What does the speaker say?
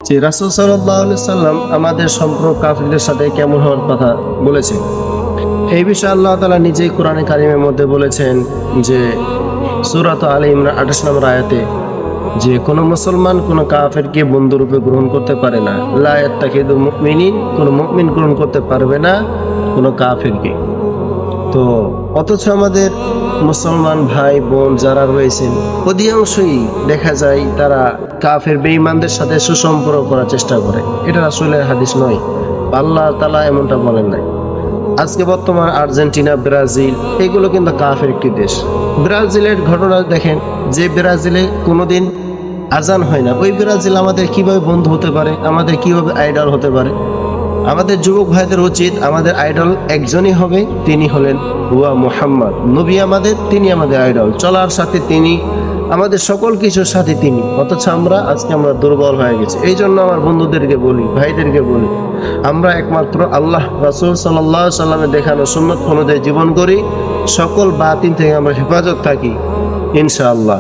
যে রাসূল সাল্লাল্লাহু আলাইহি সাল্লাম আমাদের সম্পর্ক কাফিরদের সাথে কেমন হওয়ার কথা বলেছেন। এই বিষয়ে আল্লাহ তাআলা নিজেই কোরআনে কারিমের মধ্যে বলেছেন যে সূরা আলে ইমরান 28 নম্বর আয়াতে যে কোনো মুসলমান কোনো কাফেরকে বন্ধুরূপে গ্রহণ করতে পারে না। লা ইয়াত্তাখিদুল মুমিনিন, কোনো মুমিন গ্রহণ করতে পারবে না কোনো কাফেরকে। তো অথচ আমাদের মুসলমান ভাই বোন যারা রয়েছেন অধিকাংশই দেখা যায় তারা কাফের বেঈমানদের সাথে সুসম্পর্ক করার চেষ্টা করে। এটা আসলে হাদিস নয়, আল্লাহ তাআলা এমনটা বলেন নাই। আজকে বর্তমান আর্জেন্টিনা, ব্রাজিল এগুলো কিন্তু কাফের একটি দেশ। ব্রাজিলের ঘটনা দেখেন, যে ব্রাজিলে কোনোদিন আজান হয় না, ওই ব্রাজিল আমাদের কিভাবে বন্ধু হতে পারে, আমাদের কিভাবে আইডল হতে পারে? আমাদের যুবক ভাইদের উচিত আমাদের আইডল একজনই হবে, তিনি হলেন হুয়া মুহাম্মদ নবী আমাদের, তিনি আমাদের আইডল। চলার সাথে তিনি, আমাদের সকল কিছুর সাথে তিনি। অথচ আজকে আমরা দুর্বল হয়ে গেছি। এই জন্য আমার বন্ধুদেরকে বলি, ভাইদেরকে বলি, আমরা একমাত্র আল্লাহ রাসূল সাল্লাল্লাহু আলাইহি সাল্লামের দেখানো সুন্নাত অনুযায়ী জীবন করি, সকল বাতিল থেকে আমরা হেফাজত থাকি ইনশাআল্লাহ।